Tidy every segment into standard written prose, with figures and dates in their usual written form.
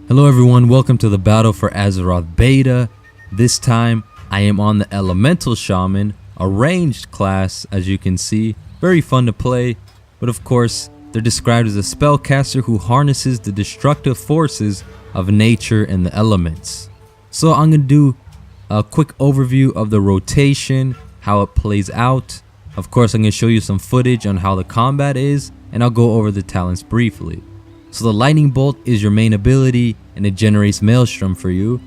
Hello everyone, welcome to the Battle for Azeroth beta. This time I am on the Elemental Shaman, a ranged class as you can see. Very fun to play, but of course they're described as a spellcaster who harnesses the destructive forces of nature and the elements. So I'm going to do a quick overview of the rotation, how it plays out. Of course I'm going to show you some footage on how the combat is, and I'll go over the talents briefly. So the lightning bolt is your main ability and it generates maelstrom for you.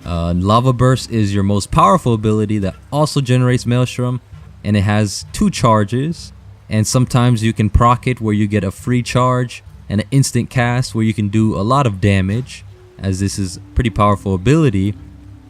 Lava burst is your most powerful ability that also generates maelstrom, and it has 2 charges, and sometimes you can proc it where you get a free charge and an instant cast where you can do a lot of damage, as this is a pretty powerful ability.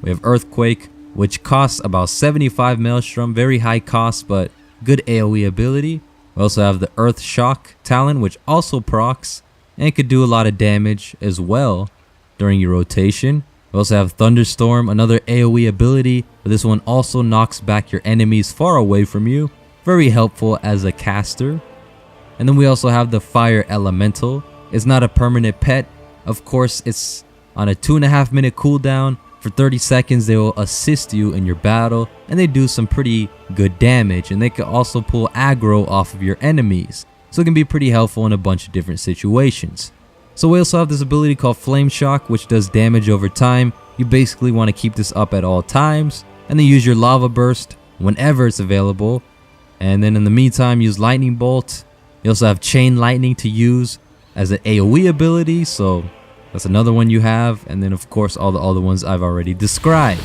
We have earthquake, which costs about 75 maelstrom, very high cost but good AoE ability. We also have the earth shock talent, which also procs and it could do a lot of damage as well during your rotation. We also have Thunderstorm, another AoE ability, but this one also knocks back your enemies far away from you. Very helpful as a caster. And then we also have the Fire Elemental. It's not a permanent pet. Of course, it's on a 2.5 minute cooldown. For 30 seconds, they will assist you in your battle, and they do some pretty good damage, and they can also pull aggro off of your enemies. So it can be pretty helpful in a bunch of different situations. So we also have this ability called Flame Shock, which does damage over time. You basically want to keep this up at all times, and then use your Lava Burst whenever it's available. And then in the meantime, use Lightning Bolt. You also have Chain Lightning to use as an AoE ability, so that's another one you have. And then of course all the other ones I've already described.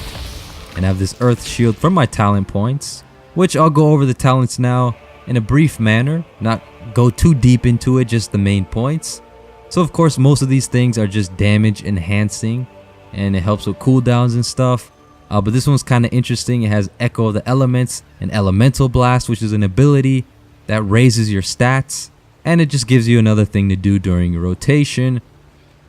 And I have this Earth Shield from my talent points, which I'll go over the talents now in a brief manner, not go too deep into it, just the main points. So of course most of these things are just damage enhancing, and it helps with cooldowns and stuff. But this one's kind of interesting. It has Echo of the Elements and Elemental Blast, which is an ability that raises your stats, and it just gives you another thing to do during your rotation.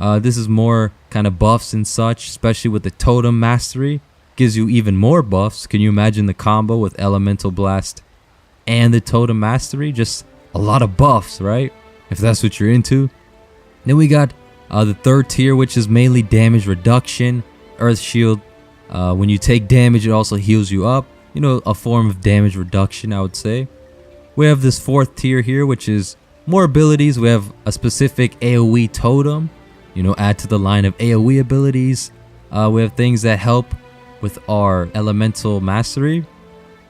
This is more kind of buffs and such, especially with the Totem Mastery. Gives you even more buffs. Can you imagine the combo with Elemental Blast and the Totem Mastery? Just a lot of buffs, right? If that's what you're into. Then we got the third tier, which is mainly damage reduction. Earth Shield. When you take damage, it also heals you up. You know, a form of damage reduction, I would say. We have this fourth tier here, which is more abilities. We have a specific AoE totem. You know, add to the line of AoE abilities. We have things that help with our Elemental Mastery.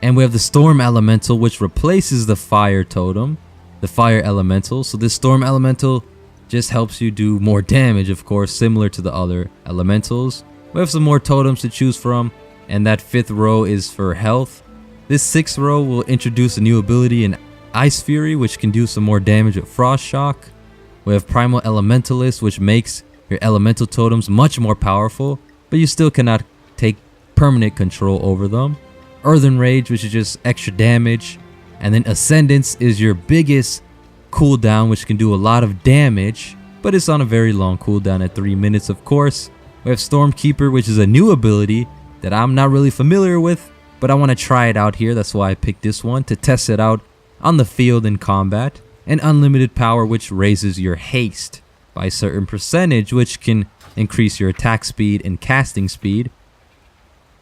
And we have the Storm Elemental, which replaces the Fire Totem, the Fire Elemental. So this Storm Elemental just helps you do more damage, of course, similar to the other Elementals. We have some more totems to choose from, and that 5th row is for health. This 6th row will introduce a new ability in Ice Fury, which can do some more damage with Frost Shock. We have Primal Elementalist, which makes your elemental totems much more powerful, but you still cannot take permanent control over them. Earthen Rage, which is just extra damage. And then Ascendance is your biggest cooldown, which can do a lot of damage, but it's on a very long cooldown at 3 minutes, of course. We have Stormkeeper, which is a new ability that I'm not really familiar with, but I want to try it out here. That's why I picked this one, to test it out on the field in combat. And Unlimited Power, which raises your haste by a certain percentage, which can increase your attack speed and casting speed.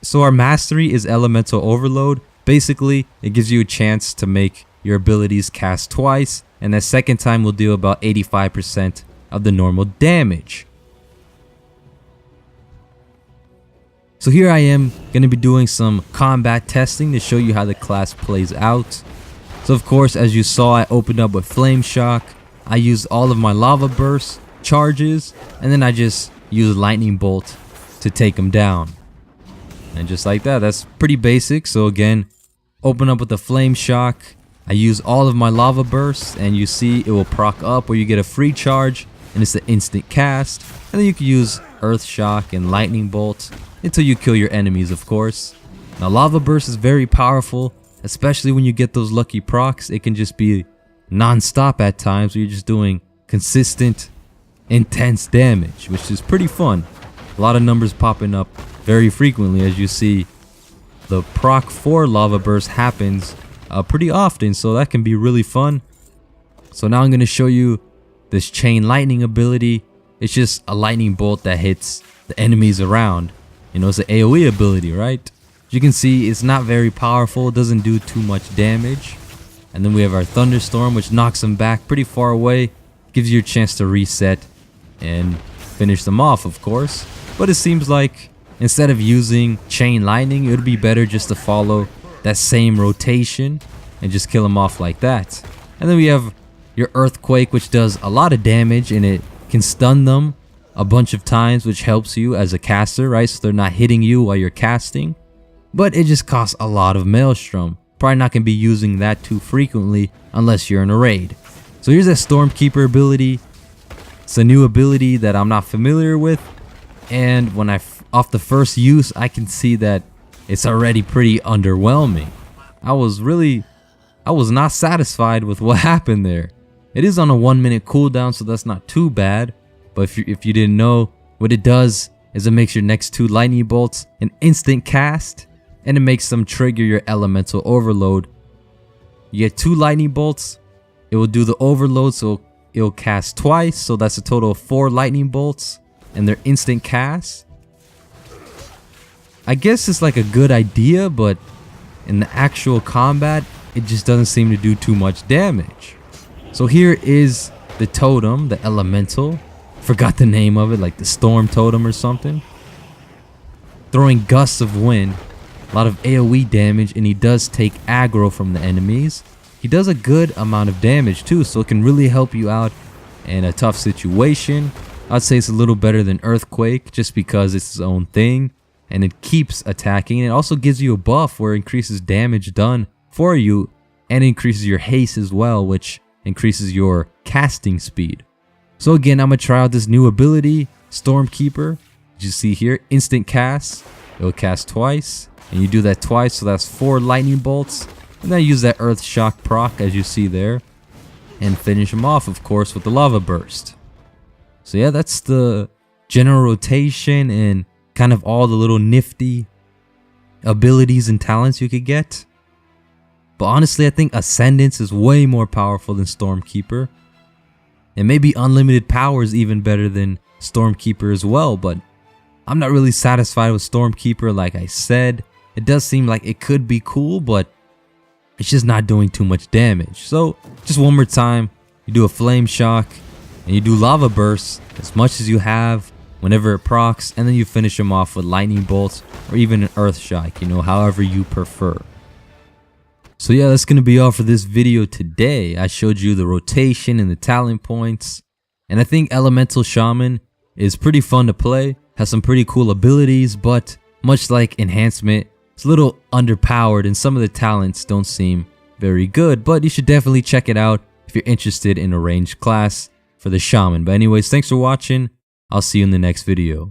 So our mastery is Elemental Overload. Basically, it gives you a chance to make your abilities cast twice, and the second time will deal about 85% of the normal damage. So here I am going to be doing some combat testing to show you how the class plays out. So of course, as you saw, I opened up with Flame Shock. I used all of my Lava Burst charges, and then I just used Lightning Bolt to take them down. And just like that, that's pretty basic. So again, open up with the Flame Shock. I use all of my Lava Bursts, and you see it will proc up where you get a free charge, and it's an instant cast. And then you can use Earth Shock and Lightning Bolt until you kill your enemies, of course. Now Lava Burst is very powerful, especially when you get those lucky procs. It can just be non-stop at times where you're just doing consistent, intense damage, which is pretty fun. A lot of numbers popping up very frequently, as you see. The proc for Lava Burst happens pretty often, so that can be really fun. So now I'm going to show you this Chain Lightning ability. It's just a lightning bolt that hits the enemies around. You know, it's an AoE ability, right? As you can see, it's not very powerful. It doesn't do too much damage. And then we have our thunderstorm, which knocks them back pretty far away. Gives you a chance to reset and finish them off, of course. But it seems like instead of using chain lightning, it would be better just to follow that same rotation and just kill them off like that. And then we have your earthquake, which does a lot of damage and it can stun them a bunch of times, which helps you as a caster, right? So they're not hitting you while you're casting. But it just costs a lot of maelstrom. Probably not going to be using that too frequently unless you're in a raid. So here's that Stormkeeper ability. It's a new ability that I'm not familiar with. And when off the first use, I can see that it's already pretty underwhelming. I was not satisfied with what happened there. It is on a 1-minute cooldown, so that's not too bad. But if you didn't know, what it does is it makes your next 2 lightning bolts an instant cast, and it makes them trigger your elemental overload. You get 2 lightning bolts, it will do the overload, so it'll cast twice, so that's a total of 4 lightning bolts, and they're instant casts. I guess it's like a good idea, but in the actual combat, it just doesn't seem to do too much damage. So here is the totem, the elemental. Forgot the name of it, like the storm totem or something. Throwing gusts of wind, a lot of AoE damage, and he does take aggro from the enemies. He does a good amount of damage too, so it can really help you out in a tough situation. I'd say it's a little better than Earthquake just because it's its own thing and it keeps attacking. It also gives you a buff where it increases damage done for you and increases your haste as well, which increases your casting speed. So again, I'm going to try out this new ability, Stormkeeper. As you see here, instant cast. It'll cast twice, and you do that twice, so that's 4 lightning bolts. And then use that Earth Shock proc, as you see there, and finish them off, of course, with the Lava Burst. So yeah, that's the general rotation and kind of all the little nifty abilities and talents you could get. But honestly, I think Ascendance is way more powerful than Stormkeeper. And maybe unlimited power is even better than Stormkeeper as well, but I'm not really satisfied with Stormkeeper. Like I said, it does seem like it could be cool, but it's just not doing too much damage. So just one more time, you do a Flame Shock and you do Lava Burst as much as you have whenever it procs, and then you finish them off with Lightning Bolts or even an Earth Shock, you know, however you prefer. So yeah, that's going to be all for this video today. I showed you the rotation and the talent points. And I think Elemental Shaman is pretty fun to play. Has some pretty cool abilities, but much like Enhancement, it's a little underpowered and some of the talents don't seem very good. But you should definitely check it out if you're interested in a ranged class for the Shaman. But anyways, thanks for watching. I'll see you in the next video.